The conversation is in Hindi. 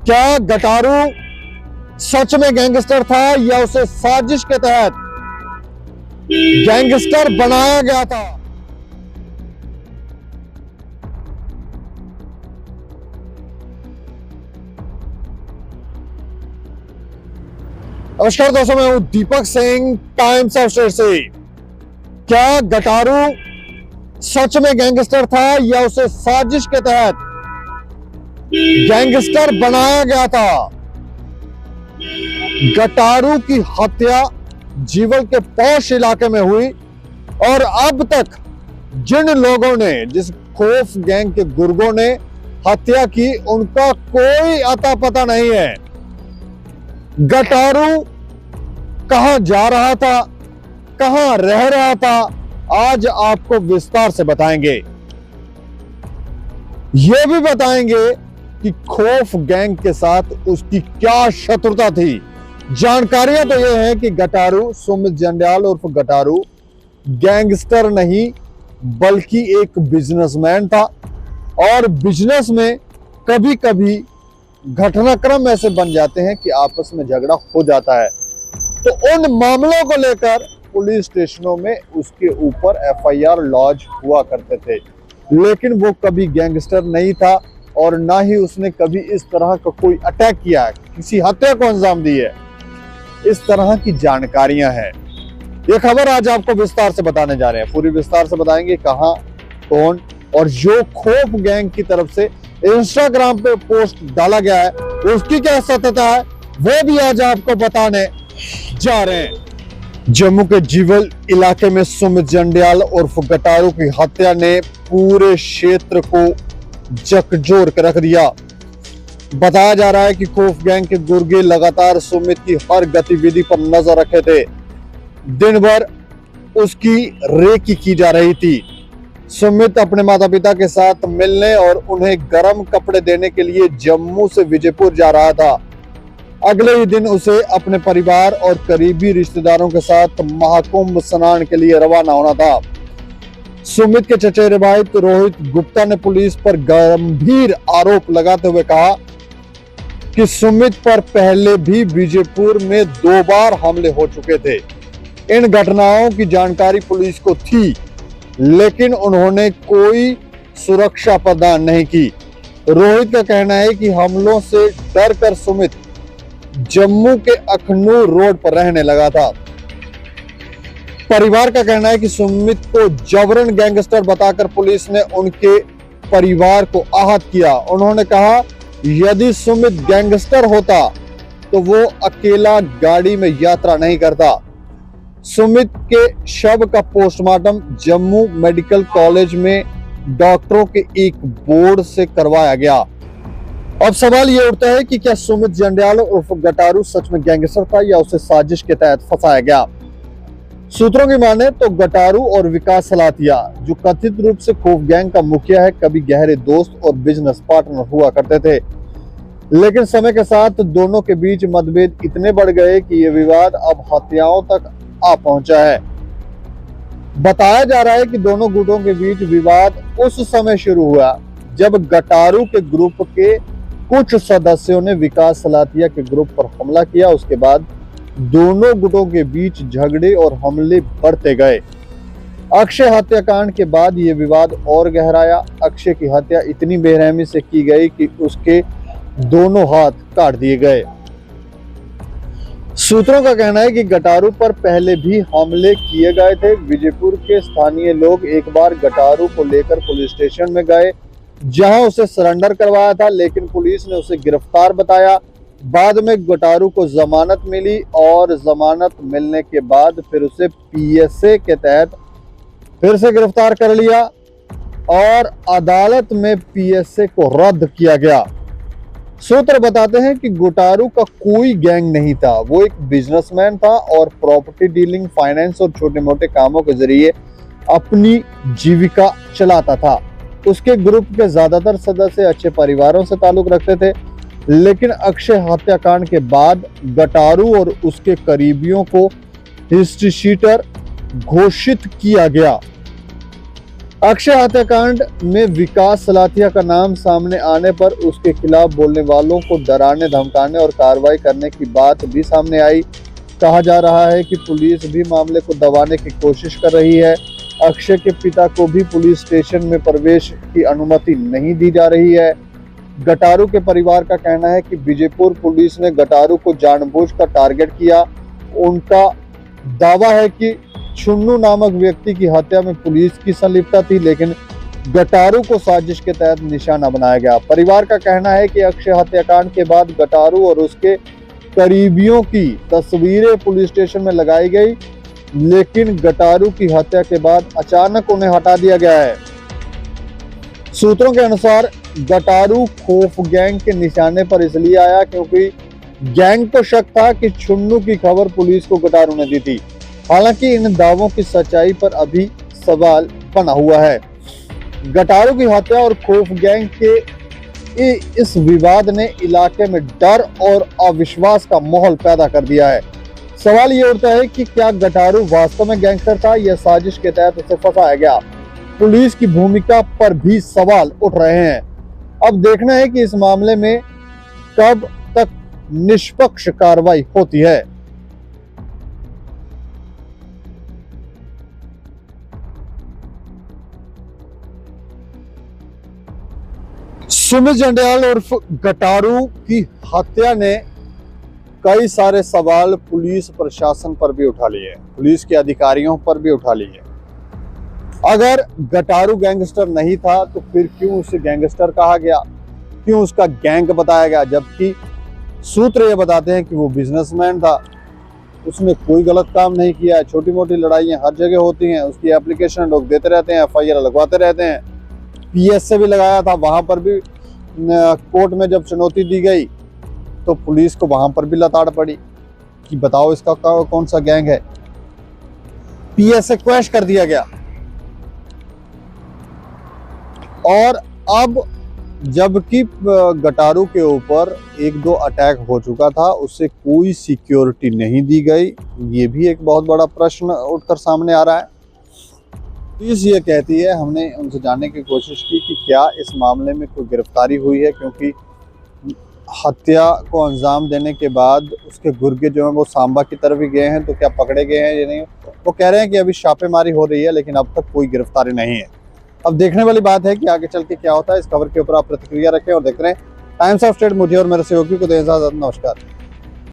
क्या गटारू सच में गैंगस्टर था या उसे साजिश के तहत गैंगस्टर बनाया गया था? नमस्कार दोस्तों, मैं हूं Deepak Singh, times of state से। क्या गटारू सच में गैंगस्टर था या उसे साजिश के तहत गैंगस्टर बनाया गया था? गटारू की हत्या जीवल के पौष इलाके में हुई और अब तक जिन लोगों ने, जिस खौफ गैंग के गुर्गों ने हत्या की, उनका कोई अता पता नहीं है। गटारू कहां जा रहा था, कहां रह रहा था, आज आपको विस्तार से बताएंगे। यह भी बताएंगे कि खौफ गैंग के साथ उसकी क्या शत्रुता थी। जानकारियां तो यह है कि गटारू, सुमित जंडियाल उर्फ गटारू गैंगस्टर नहीं बल्कि एक बिजनेसमैन था और बिजनेस में कभी कभी घटनाक्रम ऐसे बन जाते हैं कि आपस में झगड़ा हो जाता है। तो उन मामलों को लेकर पुलिस स्टेशनों में उसके ऊपर एफआईआर लॉन्च हुआ करते थे, लेकिन वो कभी गैंगस्टर नहीं था और ना ही उसने कभी इस तरह का कोई अटैक किया है, किसी हत्या को अंजाम दी है। इस तरह की जानकारियां हैं। ये खबर आज आपको विस्तार से बताने जा रहे हैं, पूरी विस्तार से बताएंगे कहां, कौन, और जो खौफ गैंग की तरफ से इंस्टाग्राम पे पोस्ट डाला गया है उसकी क्या सत्यता है, वो भी आज आपको बताने जा रहे हैं। जम्मू के जीवल इलाके में सुमित जंडियाल उर्फ गटारू की हत्या ने पूरे क्षेत्र को झकझोर कर रख दिया। बताया जा रहा है कि खौफ गैंग के गुर्गे लगातार सुमित की हर गतिविधि पर नजर रखे थे। दिन भर उसकी रेकी की जा रही थी। सुमित अपने माता पिता के साथ मिलने और उन्हें गर्म कपड़े देने के लिए जम्मू से विजयपुर जा रहा था। अगले ही दिन उसे अपने परिवार और करीबी रिश्तेदारों के साथ महाकुंभ स्नान के लिए रवाना होना था। सुमित के चचेरे भाई रोहित गुप्ता ने पुलिस पर गंभीर आरोप लगाते हुए कहा कि सुमित पर पहले भी विजयपुर में 2 बार हमले हो चुके थे। इन घटनाओं की जानकारी पुलिस को थी, लेकिन उन्होंने कोई सुरक्षा प्रदान नहीं की। रोहित का कहना है कि हमलों से डर कर सुमित जम्मू के अखनूर रोड पर रहने लगा था। परिवार का कहना है कि सुमित को जबरन गैंगस्टर बताकर पुलिस ने उनके परिवार को आहत किया। उन्होंने कहा, यदि सुमित गैंगस्टर होता तो वो अकेला गाड़ी में यात्रा नहीं करता। सुमित के शव का पोस्टमार्टम जम्मू मेडिकल कॉलेज में डॉक्टरों के एक बोर्ड से करवाया गया। अब सवाल ये उठता है कि क्या सुमित जंडियाल उर्फ गटारू सच में गैंगस्टर था या उसे साजिश के तहत फंसाया गया? सूत्रों की माने तो गटारू और विकास सलातिया, जो कथित रूप से खौफ गैंग का मुखिया है, कभी गहरे दोस्त और बिजनेस पार्टनर हुआ करते थे। लेकिन समय के साथ दोनों के बीच मतभेद इतने बढ़ गए कि ये विवाद अब हत्याओं तक आ पहुंचा है। बताया जा रहा है कि दोनों गुटों के बीच विवाद उस समय शुरू हुआ जब गटारू के ग्रुप के कुछ सदस्यों ने विकास सलातिया के ग्रुप पर हमला किया। उसके बाद दोनों गुटों के बीच झगड़े और हमले बढ़ते गए। अक्षय हत्याकांड के बाद यह विवाद और गहराया। अक्षय की हत्या इतनी बेरहमी से की गई कि उसके दोनों हाथ काट दिए गए। सूत्रों का कहना है कि गटारू पर पहले भी हमले किए गए थे। विजयपुर के स्थानीय लोग एक बार गटारू को लेकर पुलिस स्टेशन में गए, जहां उसे सरेंडर करवाया था, लेकिन पुलिस ने उसे गिरफ्तार बताया। बाद में गटारू को जमानत मिली और जमानत मिलने के बाद फिर उसे पीएसए के तहत फिर से गिरफ्तार कर लिया और अदालत में पीएसए को रद्द किया गया। सूत्र बताते हैं कि गटारू का कोई गैंग नहीं था, वो एक बिजनेसमैन था और प्रॉपर्टी डीलिंग, फाइनेंस और छोटे मोटे कामों के जरिए अपनी जीविका चलाता था। उसके ग्रुप के ज्यादातर सदस्य अच्छे परिवारों से ताल्लुक रखते थे, लेकिन अक्षय हत्याकांड के बाद गटारू और उसके करीबियों को हिस्ट्री शीटर घोषित किया गया। अक्षय हत्याकांड में विकास सलाथिया का नाम सामने आने पर उसके खिलाफ बोलने वालों को डराने धमकाने और कार्रवाई करने की बात भी सामने आई। कहा जा रहा है कि पुलिस भी मामले को दबाने की कोशिश कर रही है। अक्षय के पिता को भी पुलिस स्टेशन में प्रवेश की अनुमति नहीं दी जा रही है। गटारू के परिवार का कहना है कि बीजेपुर पुलिस ने गटारू को जानबूझकर टारगेट किया। उनका दावा है कि छुन्नू नामक व्यक्ति की हत्या में पुलिस की संलिप्तता थी, लेकिन गटारू को साजिश के तहत निशाना बनाया गया। परिवार का कहना है कि अक्षय हत्याकांड के बाद गटारू और उसके करीबियों की तस्वीरें पुलिस स्टेशन में लगाई गई, लेकिन गटारू की हत्या के बाद अचानक उन्हें हटा दिया गया है। सूत्रों के अनुसार गटारू खौफ गैंग के निशाने पर इसलिए आया क्योंकि गैंग को शक था कि छुन्नू की खबर पुलिस को गटारू ने दी थी। हालांकि इन दावों की सच्चाई पर अभी सवाल बना हुआ है। गटारू की हत्या और खौफ गैंग के इस विवाद ने इलाके में डर और अविश्वास का माहौल पैदा कर दिया है। सवाल ये उठता है कि क्या गटारू वास्तव में गैंगस्टर था या साजिश के तहत उसे फंसाया गया। पुलिस की भूमिका पर भी सवाल उठ रहे हैं। अब देखना है कि इस मामले में कब तक निष्पक्ष कार्रवाई होती है। सुमित जंडियाल उर्फ गटारू की हत्या ने कई सारे सवाल पुलिस प्रशासन पर भी उठा लिए, पुलिस के अधिकारियों पर भी उठा लिए। अगर गटारू गैंगस्टर नहीं था तो फिर क्यों उसे गैंगस्टर कहा गया, क्यों उसका गैंग बताया गया, जबकि सूत्र ये बताते हैं कि वो बिजनेसमैन था, उसने कोई गलत काम नहीं किया है। छोटी मोटी लड़ाइयाँ हर जगह होती हैं, उसकी एप्लीकेशन लोग देते रहते हैं, FIR लगवाते रहते हैं। PS से भी लगाया था, वहां पर भी कोर्ट में जब चुनौती दी गई तो पुलिस को वहां पर भी लताड़ पड़ी कि बताओ इसका कौन सा गैंग है। PS से क्वैश कर दिया गया। और अब जबकि गटारू के ऊपर 1-2 अटैक हो चुका था, उससे कोई सिक्योरिटी नहीं दी गई, ये भी एक बहुत बड़ा प्रश्न उठकर सामने आ रहा है। पुलिस ये कहती है, हमने उनसे जानने की कोशिश की कि क्या इस मामले में कोई गिरफ्तारी हुई है, क्योंकि हत्या को अंजाम देने के बाद उसके गुर्गे जो हैं वो सांबा की तरफ ही गए हैं, तो क्या पकड़े गए हैं या नहीं। वो कह रहे हैं कि अभी छापेमारी हो रही है, लेकिन अब तक कोई गिरफ्तारी नहीं है। अब देखने वाली बात है कि आगे चल के क्या होता है। इस खबर के ऊपर आप प्रतिक्रिया रखें और देखते रहें टाइम्स ऑफ स्टेट। मुझे और मेरे सहयोगी को दें इजाजत। नमस्कार।